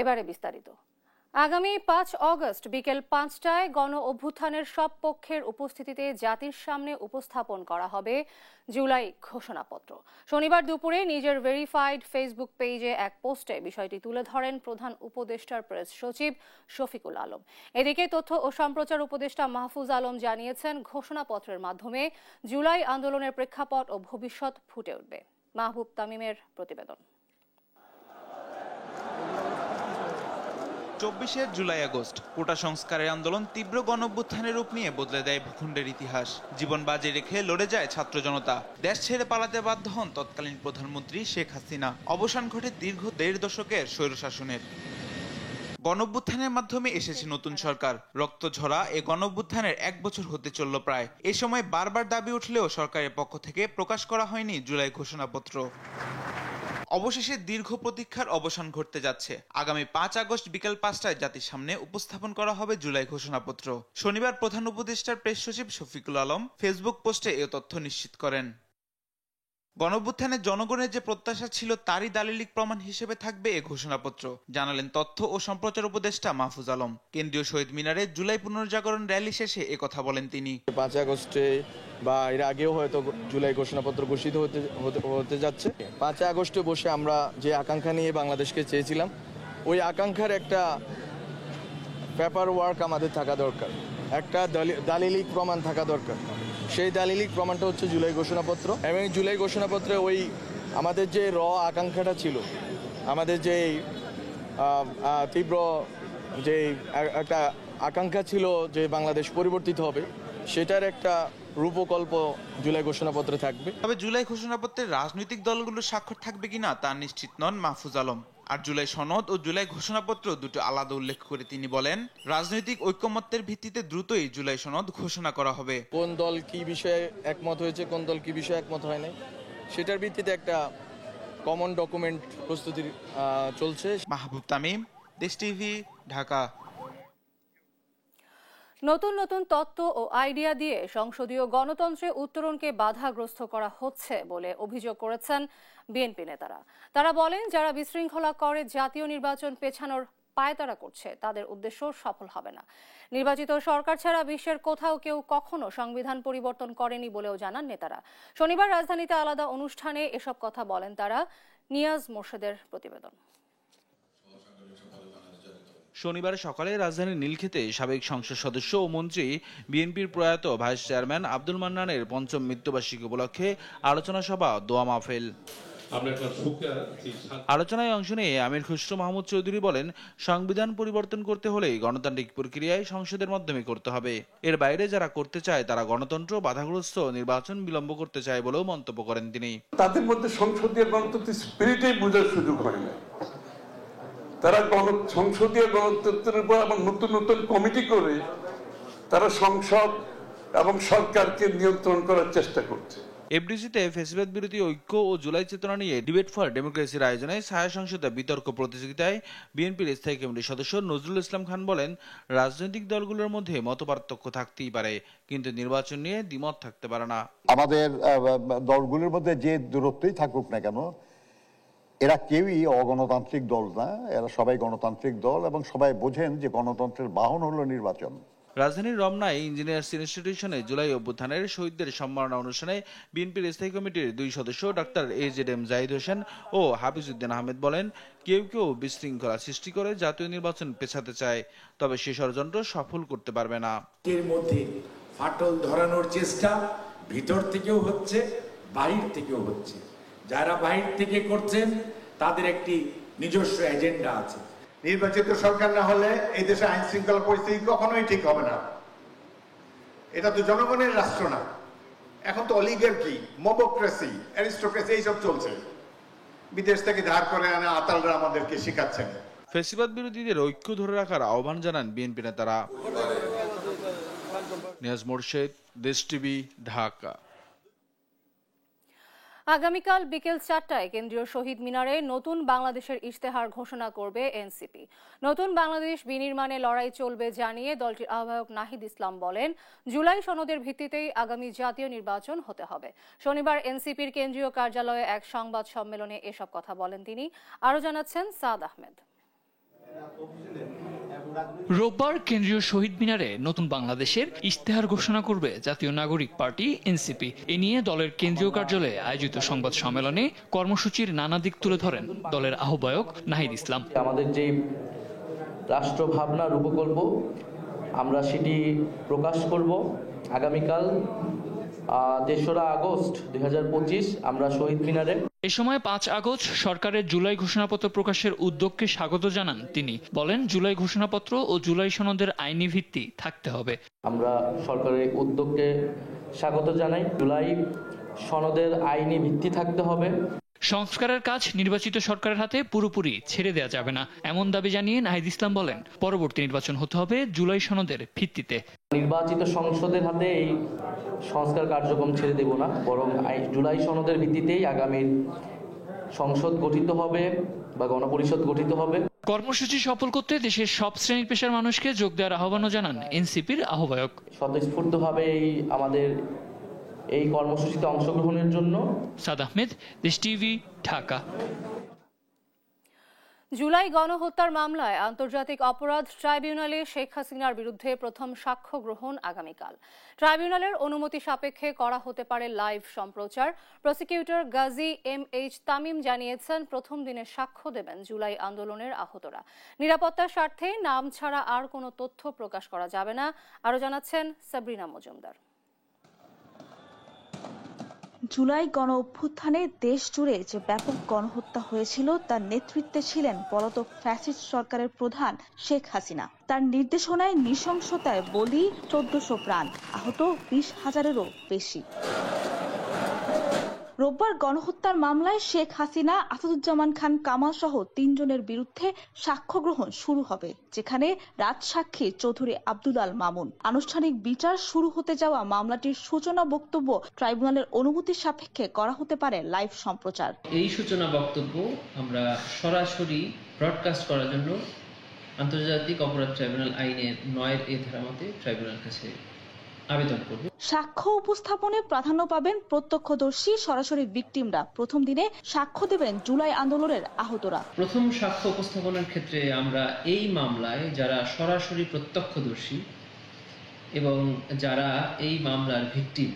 এবারে বিস্তারিত। আগামী ৫ অগস্ট বিকেল ৫টায় গণ অভ্যুত্থানের সব পক্ষের উপস্থিতিতে জাতির সামনে উপস্থাপন করা হবে জুলাই ঘোষণাপত্র। শনিবার দুপুরে নিজের ভেরিফাইড ফেসবুক পেজে এক পোস্টে বিষয়টি তুলে ধরেন প্রধান উপদেষ্টার প্রেস সচিব শফিকুল আলম। এদিকে তথ্য ও সম্প্রচার উপদেষ্টা মাহফুজ আলম জানিয়েছেন, ঘোষণাপত্রের মাধ্যমে জুলাই আন্দোলনের প্রেক্ষাপট ও ভবিষ্যৎ ফুটে উঠবে। মাহবুব তামিমের প্রতিবেদন। ২৪ জুলাই আগস্ট কোটা সংস্কারের আন্দোলন তীব্র গণঅভ্যুত্থানের রূপ নিয়ে বদলে দেয় ভূখণ্ডের ইতিহাস। জীবন বাজি রেখে লড়ে যায় ছাত্র জনতা। দেশ ছেড়ে পালাতে বাধ্য হন তৎকালীন প্রধানমন্ত্রী শেখ হাসিনা। অবসান ঘটে দীর্ঘ ১.৫ দশকের স্বৈরশাসনের। গণঅভ্যুত্থানের মাধ্যমে এসেছে নতুন সরকার। রক্ত ঝরা এ গণঅভ্যুত্থানের ১ বছর হতে চলল প্রায়। এ সময় বারবার দাবি উঠলেও সরকারের পক্ষ থেকে প্রকাশ করা হয়নি জুলাই ঘোষণাপত্র। অবশেষে দীর্ঘ প্রতীক্ষার অবসান ঘটতে যাচ্ছে। আগামী ৫ আগস্ট বিকেল ৫টায় জাতির সামনে উপস্থাপন করা হবে জুলাই ঘোষণাপত্র। শনিবার প্রধান উপদেষ্টার প্রেস সচিব শফিকুল আলম ফেসবুক পোস্টে এ তথ্য নিশ্চিত করেন। গণঅভ্যুত্থানে জনগণের যে প্রত্যাশা ছিল তারই দালিলিক প্রমাণ হিসেবে থাকবে এ ঘোষণাপত্র, জানালেন তথ্য ও সম্প্রচার উপদেষ্টা মাহফুজ আলম। কেন্দ্রীয় শহীদ মিনারে জুলাই পুনর্জাগরণ র্যালি শেষে এ কথা বলেন তিনি। ৫ আগস্টে বা এর আগেও হয়তো জুলাই ঘোষণাপত্র ঘোষিত হতে যাচ্ছে। ৫ আগস্টে বসে আমরা যে আকাঙ্ক্ষা নিয়ে বাংলাদেশকে চেয়েছিলাম, ওই আকাঙ্ক্ষার একটা পেপার ওয়ার্ক আমাদের থাকা দরকার, একটা দালিলিক প্রমাণ থাকা দরকার। সেই দালিলিক প্রমাণটা হচ্ছে জুলাই ঘোষণাপত্র। এবং জুলাই ঘোষণাপত্রে ওই আমাদের যে আকাঙ্ক্ষাটা ছিল, আমাদের যে তীব্র যে একটা আকাঙ্ক্ষা ছিল যে বাংলাদেশ পরিবর্তিত হবে, সেটার একটা রূপকল্প জুলাই ঘোষণাপত্রে থাকবে। তবে জুলাই ঘোষণাপত্রের রাজনৈতিক দলগুলোর স্বাক্ষর থাকবে কিনা তা নিশ্চিত নন মাহফুজ আলম। আর জুলাই সনদ ও জুলাই ঘোষণাপত্র দুটো আলাদা উল্লেখ করে তিনি বলেন, রাজনৈতিক ঐকমত্যের ভিত্তিতে দ্রুতই জুলাই সনদ ঘোষণা করা হবে। কোন দল কি বিষয়ে একমত হয়েছে, কোন দল কি বিষয়ে একমত হয় নাই, সেটার ভিত্তিতে একটা কমন ডকুমেন্ট প্রস্তুতি চলছে। মাহবুব তামিম, দেশ টিভি, ঢাকা। নতুন নতুন তত্ত্ব ও আইডিয়া দিয়ে সংসদীয় গণতন্ত্রে উত্তরণকে বাধাগ্রস্ত করা হচ্ছে বলে অভিযোগ করেছেন বিএনপি নেতারা। তারা বলেন, যারা বিশৃঙ্খলা করে জাতীয় নির্বাচন পেছানোর পায়তারা করছে, তাদের উদ্দেশ্য সফল হবে না। নির্বাচিত সরকার ছাড়া বিশ্বের কোথাও কেউ কখনো সংবিধান পরিবর্তন করেনি বলেও জানান নেতারা। শনিবার রাজধানীতে আলাদা অনুষ্ঠানে এসব কথা বলেন তারা। নিয়াজ মোর্শেদের প্রতিবেদন। শনিবার সকালে রাজধানীর নীলক্ষেতে সাবেক সংসদ সদস্য ও মন্ত্রী বিএনপির প্রয়াত ভাইস চেয়ারম্যান আব্দুল মান্নানের ৫ম মৃত্যুবার্ষিকী উপলক্ষে আলোচনা সভা, দোয়া মাহফিল। আলোচনায় অংশ নিয়ে আমির খুসরো মাহমুদ চৌধুরী বলেন, সংবিধান পরিবর্তন করতে হলে গণতান্ত্রিক প্রক্রিয়ায় সংসদের মাধ্যমে করতে হবে। এর বাইরে যারা করতে চায় তারা গণতন্ত্র বাধাগ্রস্ত, নির্বাচন বিলম্ব করতে চায় বলেও মন্তব্য করেন তিনি। তাদের মধ্যে সংসদীয় গণতন্ত্রের স্পিরিটেই বোঝার সুযোগ হয় না। তারা সংসদীয় গণতন্ত্রের উপর আবার নতুন নতুন কমিটি করে তারা সংসদ এবং সরকারকে নিয়ন্ত্রণ করার চেষ্টা করছে। এফডিসিতে ফ্যাসিবাদ বিরোধী ঐক্য ও জুলাই চেতনা নিয়ে ডিবেট ফর ডেমোক্রেসির আয়োজনে ছায়া সংসদে বিতর্ক প্রতিযোগিতায় বিএনপির স্থায়ী কমিটির সদস্য নজরুল ইসলাম খান বলেন, রাজনৈতিক দলগুলোর মধ্যে মতপার্থক্য থাকতেই পারে, কিন্তু নির্বাচন নিয়ে দ্বিমত থাকতে পারে না। আমাদের দলগুলোর মধ্যে যে দূরত্বই থাকুক না কেন, এরা কেউই অগণতান্ত্রিক দল না, এরা সবাই গণতান্ত্রিক দল এবং সবাই বোঝেন যে গণতন্ত্রের বাহন হলো নির্বাচন। রাজধানীর রমনায় ইঞ্জিনিয়ার্স ইনস্টিটিউশনে জুলাই অভ্যুত্থানের শহীদদের সম্মাননা অনুষ্ঠানে বিএনপির স্থায়ী কমিটির 2 সদস্য ডক্টর এজেডএম জাহিদ হোসেন ও হাফিজ উদ্দিন আহমেদ বলেন, কেউ কেউ বিশৃঙ্খলা সৃষ্টি করে জাতীয় নির্বাচন পেছাতে চায়, তবে সে ষড়যন্ত্র সফল করতে পারবে না। এর মধ্যে ফাটল ধরানোর চেষ্টা ভিতর থেকেও হচ্ছে, বাহির থেকেও হচ্ছে। যারা বাহির থেকে করছেন তাদের একটি নিজস্ব এজেন্ডা আছে। নির্বাচিত সরকার না হলে এই দেশে আইন শৃঙ্খলা পরিস্থিতি কখনোই ঠিক হবে না। এটা তো জনগণের রাষ্ট্র না, এখন তো অলিগার্কি, মবক্রেসি, অ্যারিস্টোক্রেসি এইসব চলছে। বিদেশ থেকে ধার করে আনা আতালরা আমাদেরকে শেখাচ্ছেন। ফ্যাসিবাদ বিরোধীদের ঐক্য ধরে রাখার আহ্বান জানান বিএনপি নেতারা। নিয়াজ মোর্শেদ, দেশ টিভি, ঢাকা। আগামীকাল বিকেল 4টায় কেন্দ্রীয় শহীদ মিনারে নতুন বাংলাদেশের ইশতেহার ঘোষণা করবে এনসিপি। নতুন বাংলাদেশ বিনির্মাণে লড়াই চলবে জানিয়ে দলটির আহ্বায়ক নাহিদ ইসলাম বলেন, জুলাই সনদের ভিত্তিতেই আগামী জাতীয় নির্বাচন হতে হবে। শনিবার এনসিপির কেন্দ্রীয় কার্যালয়ে এক সংবাদ সম্মেলনে এসব কথা বলেন তিনি। আরও জানাচ্ছেন সাদ আহমেদ। রোববার কেন্দ্রীয় শহীদ মিনারে নতুন বাংলাদেশের ইশতেহার ঘোষণা করবে জাতীয় নাগরিক পার্টি এনসিপি। এ নিয়ে দলের কেন্দ্রীয় কার্যালয়ে আয়োজিত সংবাদ সম্মেলনে কর্মসূচির নানা দিক তুলে ধরেন দলের আহ্বায়ক নাহিদ ইসলাম। আমাদের যে রাষ্ট্র ভাবনা রূপকল্প আমরা সেটি প্রকাশ করব আগামীকাল ৩রা আগস্ট ২০২৫ আমরা শহীদ মিনারে। এ সময় ৫ আগস্ট সরকারের জুলাই ঘোষণাপত্র প্রকাশের উদ্যোগকে স্বাগত জানান তিনি। বলেন, জুলাই ঘোষণাপত্র ও জুলাই সনদের আইনি ভিত্তি থাকতে হবে। আমরা সরকারের উদ্যোগকে স্বাগত জানাই। জুলাই সনদের আইনি ভিত্তি থাকতে হবে। সংস্কারের কাজ নির্বাচিত সরকারের হাতে পুরোপুরি ছেড়ে দেওয়া যাবে না, এমন দাবি জানিয়ে নাহিদ ইসলাম বলেন, পরবর্তী নির্বাচন হতে হবে জুলাই সনদের ভিত্তিতে। নির্বাচিত সংসদের হাতে এই সংস্কার কার্যক্রম ছেড়ে দেব না, বরং জুলাই সনদের ভিত্তিতেই আগামী সংসদ গঠিত হবে বা গণপরিষদ গঠিত হবে। কর্মসূচি সফল করতে দেশের সব শ্রেণী পেশার মানুষকে যোগ দেওয়ার আহ্বানও জানান এনসিপির আহ্বায়ক। স্বতঃস্ফূর্তভাবে আমাদের এই কর্মসূচিতে অংশগ্রহণের জন্য। সাদ আহমেদ, দেশ টিভি, ঢাকা। জুলাই গণহত্যার মামলায় আন্তর্জাতিক অপরাধ ট্রাইব্যুনালে শেখ হাসিনার বিরুদ্ধে প্রথম সাক্ষ্য গ্রহণ আগামীকাল। ট্রাইব্যুনালের অনুমতি সাপেক্ষে করা হতে পারে লাইভ সম্প্রচার। প্রসিকিউটর গাজী MH তামিম জানিয়েছেন, প্রথম দিনে সাক্ষ্য দেবেন জুলাই আন্দোলনের আহতরা। নিরাপত্তার স্বার্থে নাম ছাড়া আর কোনো তথ্য প্রকাশ করা যাবে না। আরও জানাচ্ছেন সাবরিনা মজুমদার। জুলাই গণ অভ্যুত্থানে দেশ জুড়ে যে ব্যাপক গণহত্যা হয়েছিল তার নেতৃত্বে ছিলেন পলাতক ফ্যাসিস্ট সরকারের প্রধান শেখ হাসিনা। তার নির্দেশনায় নৃশংসতায় বলি ১৪০০ প্রাণ, আহত ২০,০০০-এরও বেশি। রোববার গণহত্যার মামলায় শেখ হাসিনা, আসাদুজ্জামান খান কামাল সহ ৩ জনের বিরুদ্ধে সাক্ষ্য গ্রহণ শুরু হবে, যেখানে রাজসাক্ষী চৌধুরী আব্দুল আল মামুন। আনুষ্ঠানিক বিচার শুরু হতে যাওয়া মামলাটির সূচনা বক্তব্য ট্রাইব্যুনালের অনুমতির সাপেক্ষে করা হতে পারে লাইভ সম্প্রচার। এই সূচনা বক্তব্য আমরা সরাসরি ব্রডকাস্ট করার জন্য আন্তর্জাতিক অপরাধ ট্রাইব্যুনাল আইনের ৯ ধারা মতে ট্রাইব্যুনাল কাছে আবেদন করব। সাক্ষ্য উপস্থাপনে প্রাধান্য পাবেন প্রত্যক্ষদর্শী, সরাসরি ভিকটিমরা। প্রথম দিনে সাক্ষ্য দেবেন জুলাই আন্দোলনের আহতরা। প্রথম সাক্ষ্য উপস্থাপনের ক্ষেত্রে আমরা এই মামলায় যারা সরাসরি প্রত্যক্ষদর্শী এবং যারা এই মামলার ভিকটিম,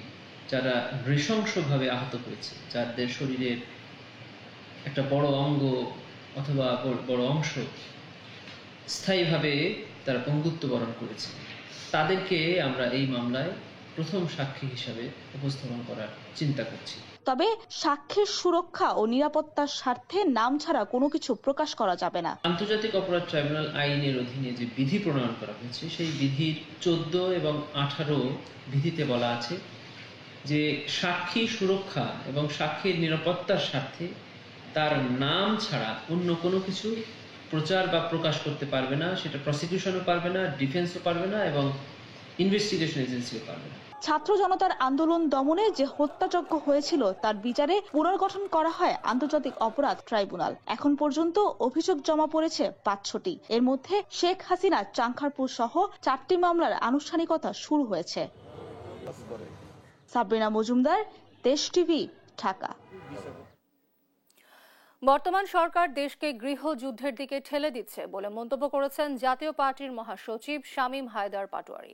যারা নৃশংসভাবে আহত হয়েছে, যাদের শরীরের একটা বড় অঙ্গ অথবা বড় অংশ স্থায়ীভাবে তারা পঙ্গুত্ব বরণ করেছে, তাদেরকে আমরা এই মামলায় প্রথম সাক্ষী হিসাবে উপস্থাপন করার চিন্তা করছি। তবে সাক্ষীর সুরক্ষা ও নিরাপত্তার স্বার্থে নাম ছাড়া কোনো কিছু প্রকাশ করা যাবে না। আন্তর্জাতিক অপরাধ ট্রাইব্যুনাল আইনের অধীনে যে বিধি প্রণয়ন করা হয়েছে, সেই বিধির 14 এবং 18 বিধিতে বলা আছে যে সাক্ষী সুরক্ষা এবং সাক্ষীর নিরাপত্তার স্বার্থে তার নাম ছাড়া অন্য কোনো কিছু প্রচার বা প্রকাশ করতে পারবে না। সেটা প্রসিকিউশনও পারবে না, ডিফেন্সও পারবে না এবং ইনভেস্টিগেশন এজেন্সিও পারবে না। ছাত্র জনতার আন্দোলন দমনে যে হত্যাযজ্ঞ হয়েছিল তার বিচারে পুনর্গঠন করা হয় আন্তর্জাতিক অপরাধ ট্রাইব্যুনাল। এখন পর্যন্ত অভিযোগ জমা পড়েছে ৫০০টি। এর মধ্যে শেখ হাসিনা, চাংখারপুর সহ ৪টি মামলার আনুষ্ঠানিকতা শুরু হয়েছে। সাবরিনা মজুমদার, দেশ টিভি, ঢাকা। বর্তমান সরকার দেশকে গৃহযুদ্ধের দিকে ঠেলে দিচ্ছে বলে মন্তব্য করেছেন জাতীয় পার্টির মহাসচিব শামীম হায়দার পাটোয়ারি।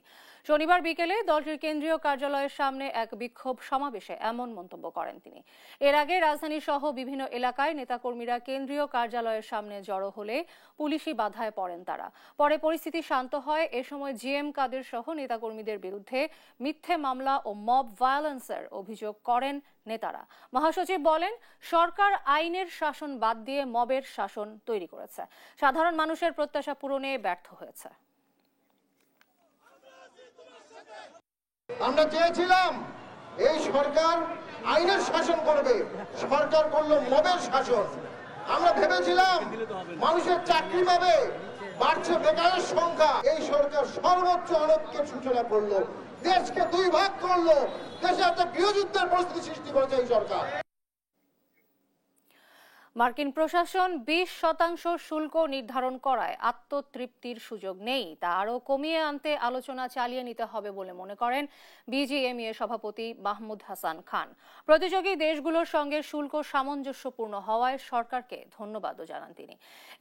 শনিবার বিকেলে দলটির কেন্দ্রীয় কার্যালয়ের সামনে এক বিক্ষোভ সমাবেশে এমন মন্তব্য করেন তিনি। এর আগে রাজধানী সহ বিভিন্ন এলাকায় নেতাকর্মীরা কেন্দ্রীয় কার্যালয়ের সামনে জড়ো হলে পুলিশি বাধায় পড়েন তারা। পরে পরিস্থিতি শান্ত হয়। এ সময় জিএম কাদের সহ নেতাকর্মীদের বিরুদ্ধে মিথ্যে মামলা ও মব ভায়োলেন্সের অভিযোগ করেন নেতারা। মহাসচিব বলেন, সরকার আইনের শাসন বাদ দিয়ে মবের শাসন তৈরি করেছে। সাধারণ মানুষের প্রত্যাশা পূরণে ব্যর্থ হয়েছে। আমরা চেয়েছিলাম এই সরকার আইনের শাসন করবে, সরকার করলো মবের শাসন। আমরা ভেবেছিলাম মানুষের চাকরি পাবে, বাড়ছে বেকারের সংখ্যা। এই সরকার সর্বোচ্চ অনৈক্যের সূচনা করলো, দেশকে 2 ভাগ করলো, দেশে একটা গৃহযুদ্ধের পরিস্থিতি সৃষ্টি করেছে এই সরকার। মার্কিন প্রশাসন 20% শুল্ক নির্ধারণ করায় আত্মতৃপ্তির সুযোগ নেই, তা আরও কমিয়ে আনতে আলোচনা চালিয়ে নিতে হবে বলে মনে করেন বিজিএমইএ সভাপতি মাহমুদ হাসান খান। প্রতিযোগী দেশগুলোর সঙ্গে শুল্ক সামঞ্জস্যপূর্ণ হওয়ায় সরকারকে ধন্যবাদও জানান তিনি।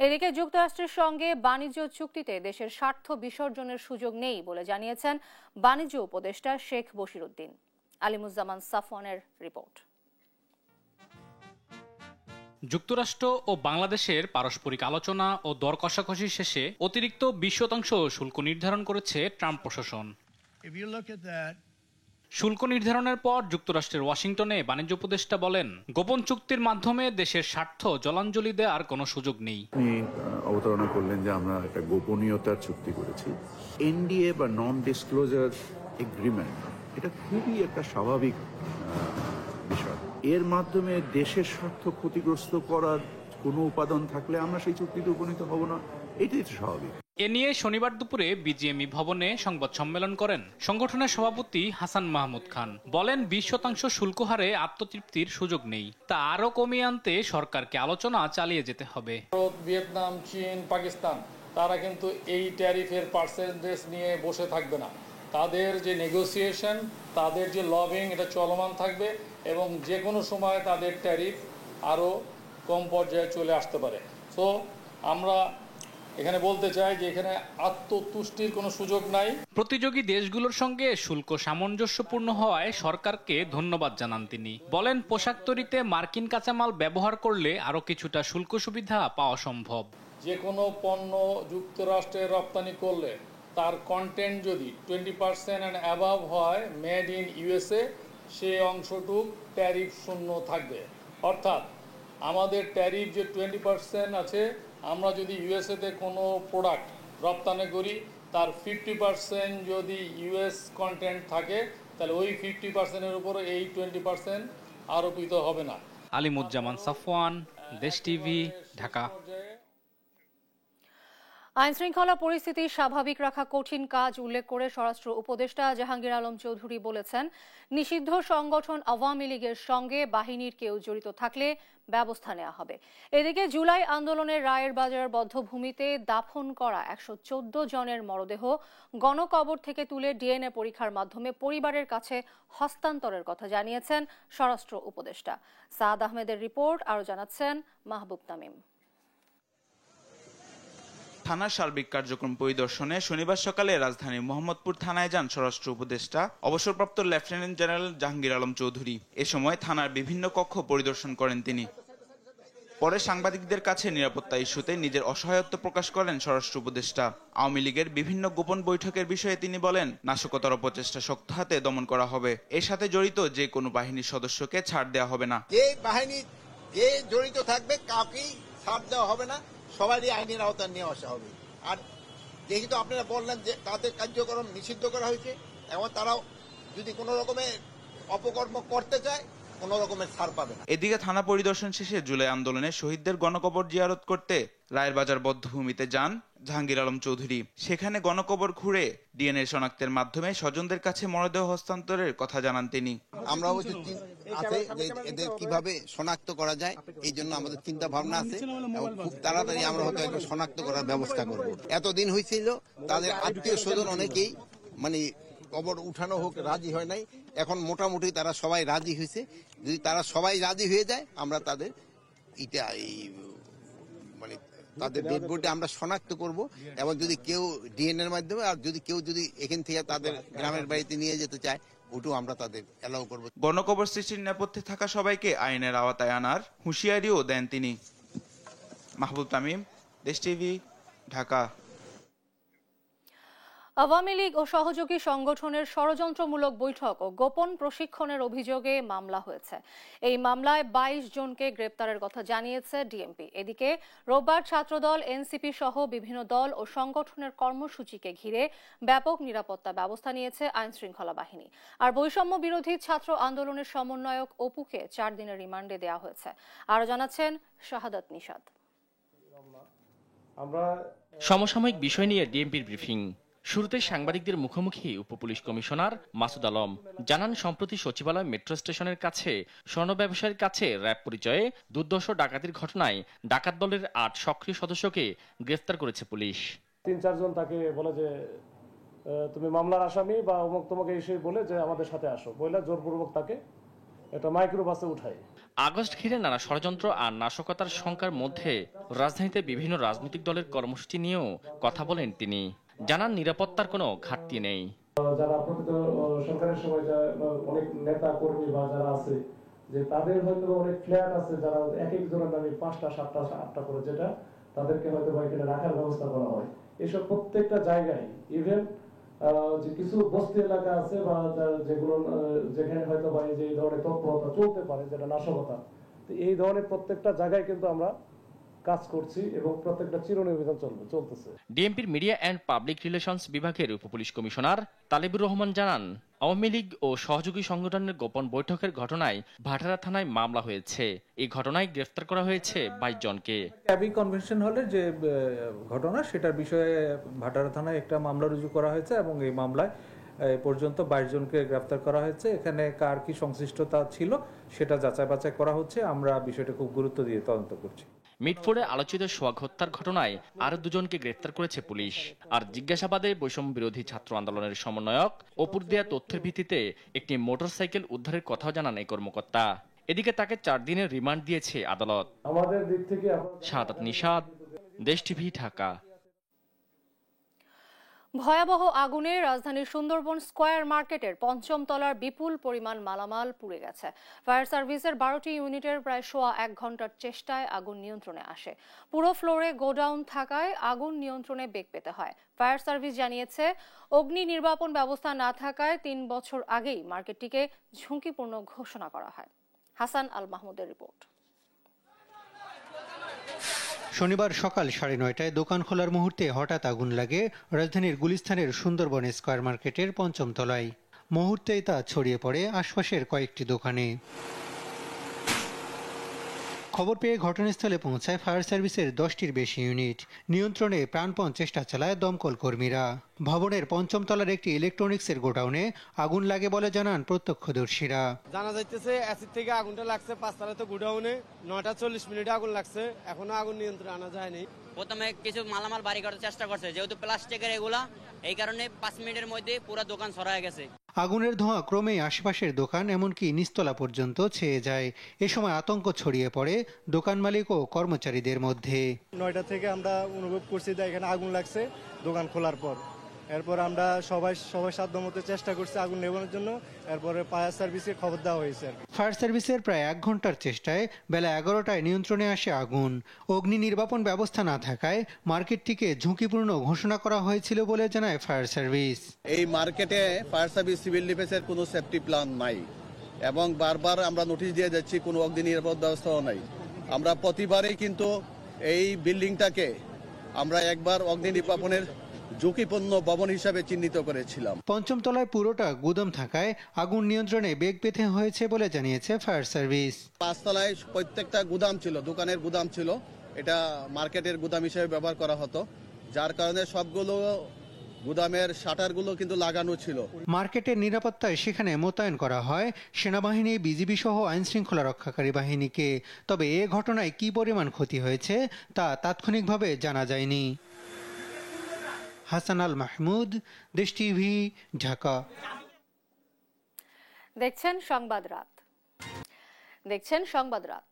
এদিকে যুক্তরাষ্ট্রের সঙ্গে বাণিজ্য চুক্তিতে দেশের স্বার্থ বিসর্জনের সুযোগ নেই বলে জানিয়েছেন বাণিজ্য উপদেষ্টা শেখ বশিরউদ্দিন। আলিমুজ্জামান সাফওয়ানের রিপোর্ট। যুক্তরাষ্ট্র ও বাংলাদেশের পারস্পরিক আলোচনা ও দর কষাকষি শেষে অতিরিক্ত 20% শুল্ক নির্ধারণ করেছে ট্রাম্প প্রশাসন। শুল্ক নির্ধারণের পর যুক্তরাষ্ট্রের ওয়াশিংটনে বাণিজ্য উপদেষ্টা বলেন, গোপন চুক্তির মাধ্যমে দেশের স্বার্থ জলাঞ্জলি দেওয়ার কোনো সুযোগ নেই। তিনি অবতারণা করলেন যে আমরা একটা গোপনীয়তার চুক্তি করেছি। এনডিএ বা নন ডিসক্লোজার এগ্রিমেন্ট, এটা খুবই একটা স্বাভাবিক বিষয়। এর মাধ্যমে দেশের স্বার্থ ক্ষতিগ্রস্ত করার কোনো উপাদান থাকলে আমরা সেই চুক্তিতে উপনীত হব না, এটাই তো স্বাভাবিক। এ নিয়ে শনিবার দুপুরে বিজিএমই ভবনে সংবাদ সম্মেলন করেন সংগঠনের সভাপতি হাসান মাহমুদ খান। বলেন, 20% শুল্ক হারে আত্মতৃপ্তির সুযোগ নেই, তা আরও কমিয়ে আনতে সরকারকে আলোচনা চালিয়ে যেতে হবে। ভিয়েতনাম, চীন, পাকিস্তান তারা কিন্তু এই ট্যারিফের পার্সেন্টেজ নিয়ে বসে থাকবে না। তাদের যে নেগোসিয়েশন, তাদের যে লবিং, এটা চলমান থাকবে এবং যে কোনো সময় তাদের ট্যারিফ আরও কম পর্যায়ে চলে আসতে পারে। সো আমরা এখানে বলতে চাই যে এখানে আত্মতুষ্টির কোনো সুযোগ নাই। প্রতিযোগী দেশগুলোর সঙ্গে শুল্ক সামঞ্জস্যপূর্ণ হওয়ায় সরকারকে ধন্যবাদ জানান তিনি। বলেন, পোশাক তৈরিতে মার্কিন কাঁচামাল ব্যবহার করলে আরও কিছুটা শুল্ক সুবিধা পাওয়া সম্ভব। যে কোনো পণ্য যুক্তরাষ্ট্রে রপ্তানি করলে তার কন্টেন্ট যদি 20% অ্যান্ড অ্যাবাভ হয়, মেড ইন ইউএসএ, সেই অংশটুক ট্যারিফ শূন্য থাকবে। অর্থাৎ আমাদের ট্যারিফ যে 20% আছে, আমরা যদি ইউএসএতে কোনো প্রোডাক্ট রপ্তানি করি, তার 50% যদি ইউএস কন্টেন্ট থাকে, তাহলে ওই 50%-এর উপরে এই 20% আরোপিত হবে না। আলিমুজ্জামান সাফওয়ান, দেশ টিভি, ঢাকা। আইন শৃঙ্খলা পরিস্থিতি স্বাভাবিক রাখা কঠিন কাজ উল্লেখ করে স্বরাষ্ট্র উপদেষ্টা জাহাঙ্গীর আলম চৌধুরী বলেছেন, নিষিদ্ধ সংগঠন আওয়ামী লীগের সঙ্গে বাহিনীর কেউ জড়িত থাকলে ব্যবস্থা নেওয়া হবে। এদিকে জুলাই আন্দোলনের রায়ের বাজার বধ্যভূমিতে দাফন করা 114 জনের মরদেহ গণকবর থেকে তুলে ডিএনএ পরীক্ষার মাধ্যমে পরিবারের কাছে হস্তান্তরের কথা জানিয়েছেন স্বরাষ্ট্র উপদেষ্টা। সাদ আহমেদের রিপোর্ট, আরও জানাচ্ছেন মাহবুব তামিম। থানার সার্বিক কার্যক্রম পরিদর্শনে শনিবার সকালে রাজধানীর মোহাম্মদপুর থানায় যান স্বরাষ্ট্র উপদেষ্টা অবসরপ্রাপ্ত লেফটেন্যান্ট জেনারেল জাহাঙ্গীর আলম চৌধুরী। এ সময় থানার বিভিন্ন কক্ষ পরিদর্শন করেন তিনি। পরে সাংবাদিকদের কাছে নিরাপত্তা ইস্যুতে নিজের অসহায়ত্ব প্রকাশ করেন স্বরাষ্ট্র উপদেষ্টা। আওয়ামী লীগের বিভিন্ন গোপন বৈঠকের বিষয়ে তিনি বলেন, নাশকতার অপচেষ্টা শক্ত হাতে দমন করা হবে। এর সাথে জড়িত যে কোনো বাহিনীর সদস্যকে ছাড় দেওয়া হবে না। যে বাহিনী যে জড়িত থাকবে কাউকেই ছাড় দেওয়া হবে না, সবারই আইনের আওতায় নিয়ে আসা হবে। আর যেহেতু আপনারা বললেন যে তাদের কার্যক্রম নিষিদ্ধ করা হয়েছে, এবং তারাও যদি কোনো রকমের অপকর্ম করতে চায়, কোনো রকমের ছাড় পাবে না। এদিকে থানা পরিদর্শন শেষে জুলাই আন্দোলনে শহীদদের গণকবর জিয়ারত করতে রায়ের বাজার বধ্যভূমিতে যান জাহাঙ্গীর আলম চৌধুরী। সেখানে গণকবর ঘুরে ডিএনএ শনাক্তের মাধ্যমে স্বজনদের কাছে মরদেহ হস্তান্তরের কথা জানান তিনি। আমরা আছে যে এদের কিভাবে শনাক্ত করা যায়, এই জন্য আমাদের চিন্তা ভাবনা আছে এবং খুব তাড়াতাড়ি আমরা হয়তো একটা শনাক্ত করার ব্যবস্থা করব। এতদিন হয়েছিল তাদের আত্মীয় স্বজন অনেকেই মানে কবর উঠানো হোক রাজি হয় নাই, এখন মোটামুটি তারা সবাই রাজি হয়েছে। যদি তারা সবাই রাজি হয়ে যায়, আমরা তাদের এটা এই মানে তাদের ডেড বডি আমরা শনাক্ত করব, এবং যদি কেউ ডিএনএর মাধ্যমে, আর যদি কেউ যদি এখান থেকে তাদের গ্রামের বাড়িতে নিয়ে যেতে চায়, ওটাও আমরা তাদের অ্যালাউ করব। গণকবর সৃষ্টির নেপথ্যে থাকা সবাইকে আইনের আওতায় আনার হুঁশিয়ারিও দেন তিনি। মাহবুব তামিম, দেশ টিভি, ঢাকা। আওয়ামী লীগ ও সহযোগী সংগঠনের ষড়যন্ত্রমূলক বৈঠক ও গোপন প্রশিক্ষণের অভিযোগে মামলা হয়েছে। এই মামলায় 22 জনকে গ্রেপ্তারের কথা জানিয়েছে ডিএমপি। এদিকে রোববার ছাত্রদল, এনসিপি সহ বিভিন্ন দল ও সংগঠনের কর্মসূচিকে ঘিরে ব্যাপক নিরাপত্তা ব্যবস্থা নিয়েছে আইন শৃঙ্খলা বাহিনী। আর বৈষম্য বিরোধী ছাত্র আন্দোলনের সমন্বয়ক অপুকে 4 দিনের রিমান্ডে দেওয়া হয়েছে। আরও জানাচ্ছেন শাহাদাত নিশাদ। সমসাময়িক বিষয় নিয়ে ডিএমপির ব্রিফিং। শুরুতে সাংবাদিকদের মুখোমুখি উপপুলিশ কমিশনার মাসুদ আলম জানান, সম্প্রতি সচিবালয় মেট্রো স্টেশনের কাছে স্বর্ণ ব্যবসায়ীর কাছে র্যাব পরিচয়ে দুর্ধর্ষ ডাকাতির ঘটনায় ডাকাত দলের 8 সক্রিয় সদস্যকে গ্রেফতার করেছে পুলিশ। 3-4 জন তাকে বলে যে তুমি মামলার আসামি বা অমুক তোমাকে এসে বলে যে আমাদের সাথে আসো, বলে জোরপূর্বক তাকে একটা মাইক্রোবাসে উঠায়। আগস্ট ঘিরে নানা ষড়যন্ত্র আর নাশকতার শঙ্কার মধ্যে রাজধানীতে বিভিন্ন রাজনৈতিক দলের কর্মসূচি নিয়েও কথা বলেন তিনি। জানান, নিরাপত্তার কোনো ঘাটতি নেই। যারা প্রকৃত সরকারের সময় অনেক নেতা কর্মী বা যারা আছে যে তাদের হয়তো অনেক ফ্ল্যাট আছে, যারা এক একজনের নামে 5টা 7টা 8টা করে, যেটা তাদেরকে হয়তো এখানে রাখার ব্যবস্থা করা হয়। এসব প্রত্যেকটা জায়গায় ইভেন যে কিছু বস্তি এলাকা আছে বা যেগুলো যেখানে হয়তো যে এই ধরনের তৎপরতা চলতে পারে, যেটা নাশকতা, তো এই ধরনের প্রত্যেকটা জায়গায় কিন্তু আমরা কাজ করছি এবং প্রত্যেকটা চিরনির্বিঘ্ন চলতেছে। ডিএমপির মিডিয়া অ্যান্ড পাবলিক রিলেশনস বিভাগের উপপুলিশ কমিশনার তালেবুর রহমান জানান, আওয়ামী লীগ ও সহযোগী সংগঠনের গোপন বৈঠকের ঘটনায় ভাটারা থানায় মামলা হয়েছে। এই ঘটনায় গ্রেফতার করা হয়েছে 22 জনকে। ক্যাবি কনভেনশন হলের যে ঘটনা, সেটার বিষয়ে ভাটারা থানায় একটা মামলা রুজু করা হয়েছে এবং এই মামলায় পর্যন্ত 22 জনকে গ্রেফতার করা হয়েছে। এখানে কার কি সংশ্লিষ্টতা ছিল সেটা যাচাই বাছাই করা হচ্ছে। আমরা বিষয়টা খুব গুরুত্ব দিয়ে তদন্ত করছি। মিটফোর্ডে আলোচিত সোহাগ হত্যার ঘটনায় আরো 2 জনকে গ্রেফতার করেছে পুলিশ। আর জিজ্ঞাসাবাদে বৈষম্য বিরোধী ছাত্র আন্দোলনের সমন্বয়ক অপুর দেয়া তথ্যের ভিত্তিতে একটি মোটরসাইকেল উদ্ধারের কথাও জানান এই কর্মকর্তা। এদিকে তাকে 4 দিনের রিমান্ড দিয়েছে আদালত। আমাদের দিক থেকে শাহাদাত নিশাত, দেশ টিভি, ঢাকা। ভয়াবহ আগুনে রাজধানীর সুন্দরবন স্কয়ার মার্কেটের 5ম তলার বিপুল পরিমাণ মালামাল পুড়ে গেছে। ফায়ার সার্ভিসের 12টি ইউনিটের প্রায় 1.25 ঘন্টার চেষ্টায় আগুন নিয়ন্ত্রণে আসে। পুরো ফ্লোরে গোডাউন থাকায় আগুন নিয়ন্ত্রণে বেগ পেতে হয়। ফায়ার সার্ভিস জানিয়েছে, অগ্নি নির্বাপন ব্যবস্থা না থাকায় 3 বছর আগেই মার্কেটটিকে ঝুঁকিপূর্ণ ঘোষণা করা হয়। হাসান আল মাহমুদের রিপোর্ট। শনিবার সকাল 9:30টায় দোকান খোলার মুহূর্তে হঠাৎ আগুন লাগে রাজধানীর গুলিস্তানের সুন্দরবন স্কয়ার মার্কেটের 5ম তলায়। মুহূর্তেই তা ছড়িয়ে পড়ে আশপাশের কয়েকটি দোকানে। খবর পেয়ে ঘটনাস্থলে পৌঁছায় ফায়ার সার্ভিসের 10টির বেশি ইউনিট। নিয়ন্ত্রণে প্রাণপণ চেষ্টা চালায় দমকল কর্মীরা। ভবনের 5ম তলার একটি ইলেকট্রনিক্সের গোডাউনে আগুন লাগে বলে জানান প্রত্যক্ষদর্শীরা। জানা যাইতেছে অ্যাসিড থেকে আগুনটা লাগছে 5 তলায়, তো গোডাউনে 9টা 40 মিনিটে আগুন লাগছে, এখনো আগুন নিয়ন্ত্রণে আনা যায়নি। প্রথমে কিছু মালামাল বাড়ি করার চেষ্টা করছে, যেহেতু প্লাস্টিকের এগুলা, এই কারণে 5 মিনিটের মধ্যে পুরো দোকান ছড়ায় গেছে। আগুনের ধোঁয়া ক্রমেই আশেপাশের দোকান এমনকি নিচতলা পর্যন্ত ছেয়ে যায়। এ সময় আতঙ্ক ছড়িয়ে পড়ে দোকান মালিক ও কর্মচারীদের মধ্যে। 9টা থেকে আমরা অনুভব করছি যে এখানে আগুন লাগছে দোকান খোলার পর। এরপর আমরা সবাই সাধ্যমতো চেষ্টা করছি আগুন নেভানোর জন্য। এরপরে ফায়ার সার্ভিসে খবর দেওয়া হয়েছে। ফায়ার সার্ভিসের প্রায় 1 ঘন্টার চেষ্টায় বেলা 11টায় নিয়ন্ত্রণে আসে আগুন। অগ্নি নির্বাপন ব্যবস্থা না থাকায় মার্কেটটিকে ঝুঁকিপূর্ণ ঘোষণা করা হয়েছিল বলে জানায় ফায়ার সার্ভিস। এই মার্কেটে ফায়ার সার্ভিস সিভিল ডিফেন্সের কোনো সেফটি প্ল্যান নাই এবং বারবার আমরা নোটিশ দিয়ে যাচ্ছি, কোনো অগ্নি নিরাপদ ব্যবস্থাও নাই। আমরা প্রতিবারেই কিন্তু এই বিল্ডিংটাকে আমরা একবার অগ্নি নির্বাপনের ঝুঁকিপূর্ণ ভবন হিসাবে চিহ্নিত করেছিলাম। 5ম তলায় পুরোটা গুদাম থাকায় আগুন নিয়ন্ত্রণে বেগ পেতে হয়েছে বলে জানিয়েছে ফায়ার সার্ভিস। 5 তলায় প্রত্যেকটা গুদাম ছিল, দোকানের গুদাম ছিল, এটা মার্কেটের গুদাম হিসেবে ব্যবহার করা হতো, যার কারণে সবগুলো গুদামের শাটারগুলো কিন্তু লাগানো ছিল। মার্কেটের নিরাপত্তায় সেখানে মোতায়েন করা হয় সেনাবাহিনী, বিজিবি সহ আইন শৃঙ্খলা রক্ষাকারী বাহিনীকে। তবে এ ঘটনায় কি পরিমাণ ক্ষতি হয়েছে তা তাৎক্ষণিকভাবে জানা যায়নি। হাসান আল মাহমুদ, দেশ টিভি, ঢাকা। দেখছেন সংবাদ রাত।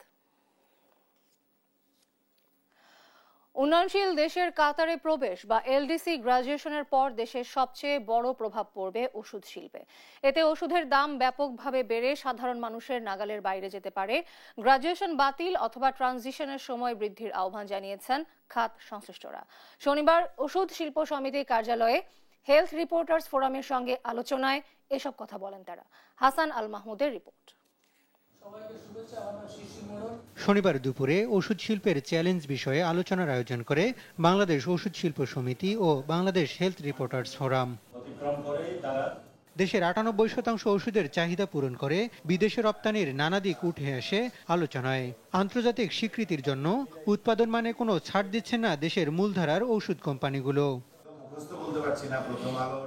উন্নয়নশীল দেশের কাতারে প্রবেশ বা এলডিসি গ্রাজুয়েশনের পর দেশের সবচেয়ে বড় প্রভাব পড়বে ওষুধ শিল্পে। এতে ওষুধের দাম ব্যাপকভাবে বেড়ে সাধারণ মানুষের নাগালের বাইরে যেতে পারে। গ্রাজুয়েশন বাতিল অথবা ট্রানজিশনের সময় বৃদ্ধির আহ্বান জানিয়েছেন খাত সংশ্লিষ্টরা। শনিবার ওষুধ শিল্প সমিতির কার্যালয়ে হেলথ রিপোর্টার্স ফোরামের সঙ্গে আলোচনায় এসব কথা বলেন তারা। হাসান আল মাহমুদের রিপোর্ট। শনিবার দুপুরে ওষুধ শিল্পের চ্যালেঞ্জ বিষয়ে আলোচনার আয়োজন করে বাংলাদেশ ওষুধ শিল্প সমিতি ও বাংলাদেশ হেলথ রিপোর্টার্স ফোরাম। দেশের 98% ওষুধের চাহিদা পূরণ করে বিদেশে রপ্তানির নানা দিক উঠে আসে আলোচনায়। আন্তর্জাতিক স্বীকৃতির জন্য উৎপাদন মানে কোনো ছাড় দিচ্ছে না দেশের মূলধারার ওষুধ কোম্পানিগুলো। পারছি না প্রথম আলো।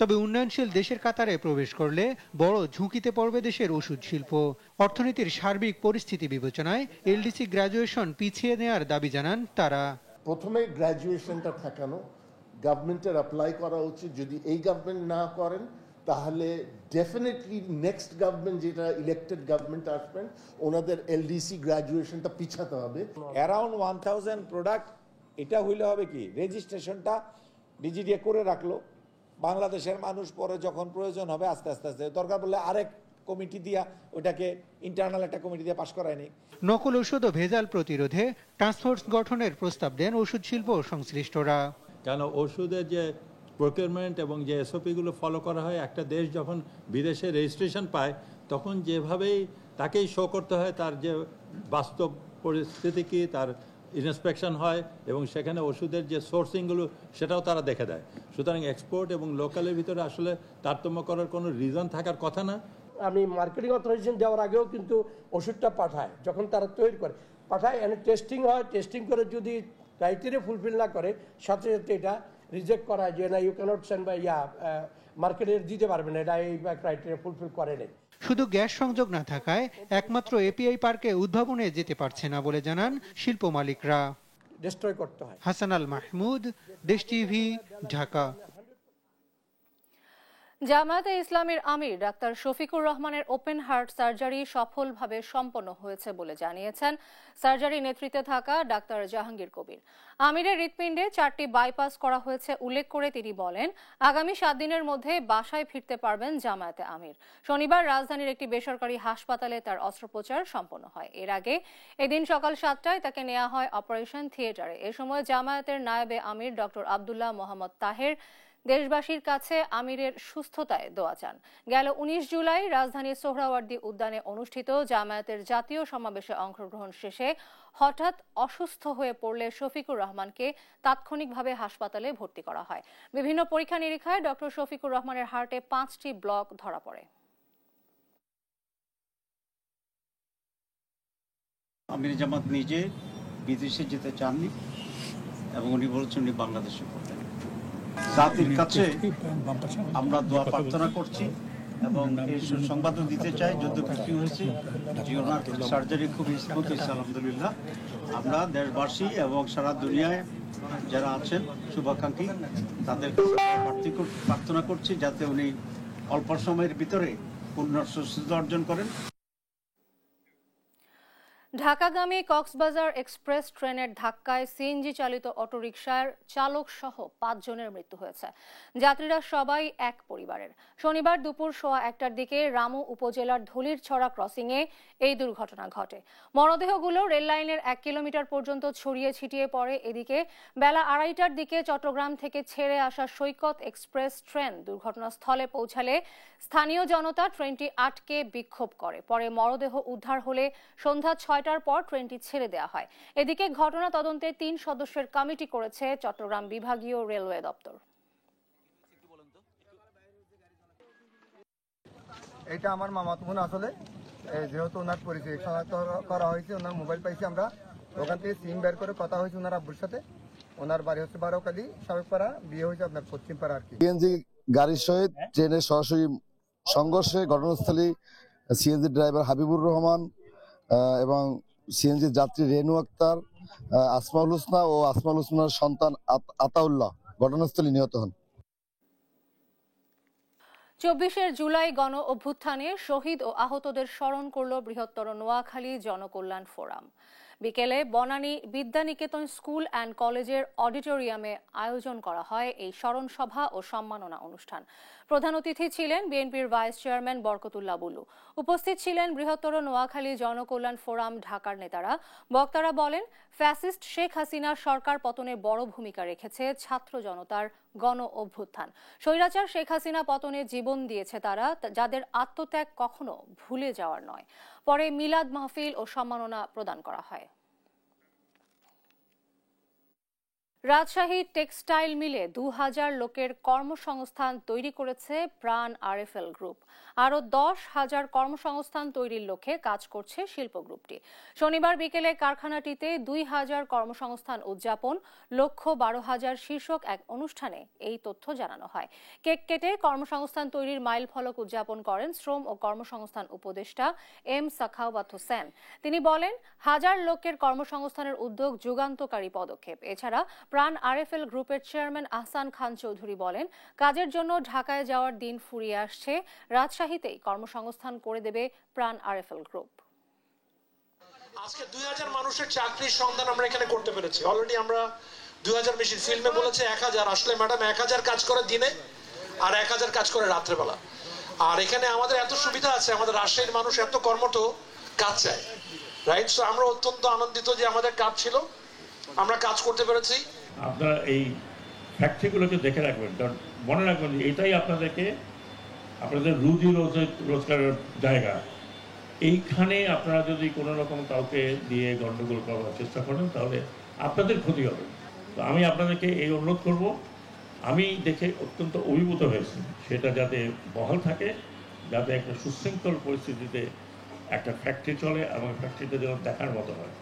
তবে উন্নয়নশীল দেশের কাতারে প্রবেশ করলে বড় ঝুঁকিতে পড়বে দেশের ওষুধ শিল্প। অর্থনীতির সার্বিক পরিস্থিতি বিবেচনায় এলডিসি গ্র্যাজুয়েশন পিছিয়ে নেওয়ার দাবি জানান তারা। প্রথমে গ্র্যাজুয়েশনটা ঠেকানো, গভর্নমেন্টের অ্যাপ্লাই করা উচিত। যদি এই গভর্নমেন্ট না করেন তাহলে ডেফিনেটলি নেক্সট গভর্নমেন্ট, যেটা ইলেক্টেড গভর্নমেন্ট আসবেন, ওনাদের এলডিসি গ্র্যাজুয়েশনটা পিছাতে হবে। অ্যারাউন্ড 1000 প্রোডাক্ট, এটা হইলে হবে কি রেজিস্ট্রেশনটা ডিজিডিএ করে রাখলো, বাংলাদেশের মানুষ পরে যখন প্রয়োজন হবে আস্তে আস্তে আস্তে দরকার পড়লে আরেক কমিটি দিয়া ওটাকে ইন্টারনাল একটা কমিটি দিয়ে পাশ করায়নি। নকল ওষুধ ও ভেজাল প্রতিরোধে ট্রান্সফোর্স গঠনের প্রস্তাব দেন ওষুধ শিল্প সংশ্লিষ্টরা। কেন ওষুধের যে প্রকিউরমেন্ট এবং যে এসওপিগুলো ফলো করা হয়, একটা দেশ যখন বিদেশে রেজিস্ট্রেশন পায় তখন যেভাবেই তাকেই শো করতে হয় তার যে বাস্তব পরিস্থিতি কি, তার ইন্সপেকশন হয় এবং সেখানে ওষুধের যে সোর্সিংগুলো সেটাও তারা দেখে দেয়। সুতরাং এক্সপোর্ট এবং লোকালের ভিতরে আসলে তারতম্য করার কোনো রিজন থাকার কথা না। আমি মার্কেটিং অথরাইজেশন দেওয়ার আগেও কিন্তু ওষুধটা পাঠায়, যখন তারা তৈরি করে পাঠায়, এনে টেস্টিং হয়, টেস্টিং করে যদি ক্রাইটেরিয়া ফুলফিল না করে সাথে সাথে এটা রিজেক্ট করা হয় যে না ইউ ক্যানট সেন্ড বা মার্কেটে দিতে পারবে না, এটা এই ক্রাইটেরিয়া ফুলফিল করেনি। শুধু গ্যাস সংযোগ না থাকায় একমাত্র এপিআই পার্কে উদ্ভাবনে যেতে পারছে না বলে জানান শিল্প মালিকরা। ডিস্ট্রয় করতে হয়। হাসান আল মাহমুদ, দেশ টিভি, ঢাকা। জামায়াতে ইসলামীর আমির ডাক্তার শফিকুর রহমানের ওপেন হার্ট সার্জারি সফলভাবে সম্পন্ন হয়েছে বলে জানিয়েছেন সার্জারি নেতৃত্বে থাকা ডাক্তার জাহাঙ্গীর কবির। আমিরের হৃৎপিণ্ডে 4টি বাইপাস করা হয়েছে উল্লেখ করে তিনি বলেন, আগামী 7 দিনের মধ্যে বাসায় ফিরতে পারবেন জামায়াতে আমির। শনিবার রাজধানীর একটি বেসরকারি হাসপাতালে তার অস্ত্রোপচার সম্পন্ন হয়। এর আগে এদিন সকাল 7টায় তাকে নেওয়া হয় অপারেশন থিয়েটারে। এ সময় জামায়াতের নায়েবে আমির ডক্টর আব্দুল্লাহ মোহাম্মদ তাহের দেশবাসীর কাছে আমিরের সুস্থতায় দোয়া চান। গেল 19 জুলাই রাজধানীর সোহরাওয়ার্দী উদ্যানে অনুষ্ঠিত জামায়াতের জাতীয় সমাবেশে অংশগ্রহণ শেষে হঠাৎ অসুস্থ হয়ে পড়লে শফিকুর রহমানকে তাৎক্ষণিকভাবে হাসপাতালে ভর্তি করা হয়। বিভিন্ন পরীক্ষা নিরীক্ষায় ডক্টর শফিকুর রহমানের হার্টে 5টি ব্লক ধরা পড়ে। আমির জামাত নিজে বিদেশে যেতে চাননি এবং উনি বলেছেন উনি বাংলাদেশে করবেন। জাতির কাছে আমরা দোয়া প্রার্থনা করছি এবং এই সংবাদও দিতে চাই যত খুশি হয়েছে যে ওনার সার্জারি খুব স্মুথ হয়েছে আলহামদুলিল্লাহ। আমরা দেশবাসী এবং সারা দুনিয়ায় যারা আছেন শুভাকাঙ্ক্ষী তাদের প্রার্থনা করছি যাতে উনি অল্প সময়ের ভিতরে পূর্ণ সুস্থতা অর্জন করেন। ঢাকাগামী কক্সবাজার এক্সপ্রেস ট্রেনের ধাক্কায় সিএনজি চালিত অটোরিকশার চালক সহ 5 জনের মৃত্যু হয়েছে। যাত্রীরা সবাই এক পরিবারের। শনিবার দুপুর 1:15টার দিকে রামু উপজেলার ধলিরছড়া ক্রসিংয়ে এই দুর্ঘটনা ঘটে। মরদেহগুলো রেল লাইনের 1 কিলোমিটার পর্যন্ত ছড়িয়ে ছিটিয়ে পড়ে। এদিকে বেলা 2:30টার দিকে চট্টগ্রাম থেকে ছেড়ে আসা সৈকত এক্সপ্রেস ট্রেন দুর্ঘটনাস্থলে পৌঁছালে স্থানীয় জনতা ট্রেনটি আটকে বিক্ষোভ করে। পরে মরদেহ উদ্ধার হলে সন্ধ্যা 6টার পর ট্রেনটি ছেড়ে দেওয়া হয়। এদিকে ঘটনা তদন্তে 3 সদস্যের কমিটি করেছে চট্টগ্রাম বিভাগীয় রেলওয়ে দপ্তর। এটা আমার মামাতো বোন, আসলে যেহেতু ওনার পরিচয় শনাক্ত করা হয়েছে, ওনার মোবাইল পাইছি আমরা, ওখান থেকে সিম বের করে কথা হয়েছে ওনার আব্বুর সাথে। ওনার বাড়ি হচ্ছে বারোকালি, সাবেকপাড়া, বিয়ে হয়েছে আপনার পশ্চিমপাড়া আর কি। সিএনজি গাড়ির সহিত ট্রেনের সরাসরি সংঘর্ষে ঘটনাস্থলে সিএনজি ড্রাইভার হাবিবুর রহমান এবং সিএনজি যাত্রী রেনু আক্তার, আসমাউল হোসনা ও আসমাউল হোসনার সন্তান আতাউল্লাহ ঘটনাস্থলে নিহত হন। 24 জুলাই গণ অভ্যুত্থানে শহীদ ও আহতদের স্মরণ করল বৃহত্তর নোয়াখালী জনকল্যাণ ফোরাম। বিকেলে বনানী বিদ্যানিকেতন স্কুল অ্যান্ড কলেজের অডিটোরিয়ামে আয়োজন করা হয় এই স্মরণ সভা ও সম্মাননা অনুষ্ঠান। প্রধান অতিথি ছিলেন বিএনপির ভাইস চেয়ারম্যান বরকতুল্লাহ বুলু। উপস্থিত ছিলেন বৃহত্তর নোয়াখালী জনকল্যাণ ফোরাম ঢাকার নেতারা। বক্তারা বলেন, ফ্যাসিস্ট শেখ হাসিনার সরকার পতনে বড় ভূমিকা রেখেছে ছাত্র জনতার গণ অভ্যুত্থান। স্বৈরাচার শেখ হাসিনা পতনে জীবন দিয়েছে তারা, যাদের আত্মত্যাগ কখনো ভুলে যাওয়ার নয়। পরে মিলাদ মাহফিল ও সম্মাননা প্রদান করা হয়। রাজশাহী টেক্সটাইল মিলে 2000 লোকের কর্মসংস্থান তৈরি করেছে প্রাণ আরএফএল গ্রুপ। আরও 10,000 কর্মসংস্থান তৈরির লক্ষ্যে কাজ করছে শিল্প গ্রুপটি। শনিবার বিকেলে কারখানাটিতে 2000 কর্মসংস্থান উদযাপন, লক্ষ্য 12,000 শীর্ষক এক অনুষ্ঠানে এই তথ্য জানানো হয়। কেক কেটে কর্মসংস্থান তৈরির মাইল ফলক উদযাপন করেন শ্রম ও কর্মসংস্থান উপদেষ্টা এম সাখাওয়াত হোসেন। তিনি বলেন, 1000 লোকের কর্মসংস্থানের উদ্যোগ যুগান্তকারী পদক্ষেপ। এছাড়া প্রাণ আরএফএল গ্রুপের চেয়ারম্যান আহসান খান চৌধুরী বলেন, কাজের জন্য ঢাকায় যাওয়ার দিন ফুরিয়ে আসছে, রাজশাহীতেই কর্মসংস্থান করে দেবে প্রাণ আরএফএল গ্রুপ। আজকে 2000 মানুষের চাকরির সন্ধান আমরা এখানে করতে পেরেছি। অলরেডি আমরা 2000 মেশিন, ফিল্মে বলেছে 1000, আসলে ম্যাডাম 1000 কাজ করে দিনে আর 1000 কাজ করে রাত্রেবেলা। আর এখানে আমাদের এত সুবিধা আছে, আমাদের রাজশাহীর মানুষ এত কর্মঠ কাজ চায়, রাইট? সো আমরা অত্যন্ত আনন্দিত যে আমাদের কাজ ছিল, আমরা কাজ করতে পেরেছি। আপনারা এই ফ্যাক্টরিগুলোকে দেখে রাখবেন, কারণ মনে রাখবেন যে এটাই আপনাদের রুজি রোজগারের জায়গা। এইখানে আপনারা যদি কোনো রকম কাউকে দিয়ে গন্ডগোল করার চেষ্টা করেন তাহলে আপনাদের ক্ষতি হবে। তো আমি আপনাদেরকে এই অনুরোধ করব, আমি দেখে অত্যন্ত অভিভূত হয়েছি, সেটা যাতে বহাল থাকে, যাতে একটা সুশৃঙ্খল পরিস্থিতিতে একটা ফ্যাক্টরি চলে এবং ফ্যাক্টরিটা যেন দেখার মতো হয়।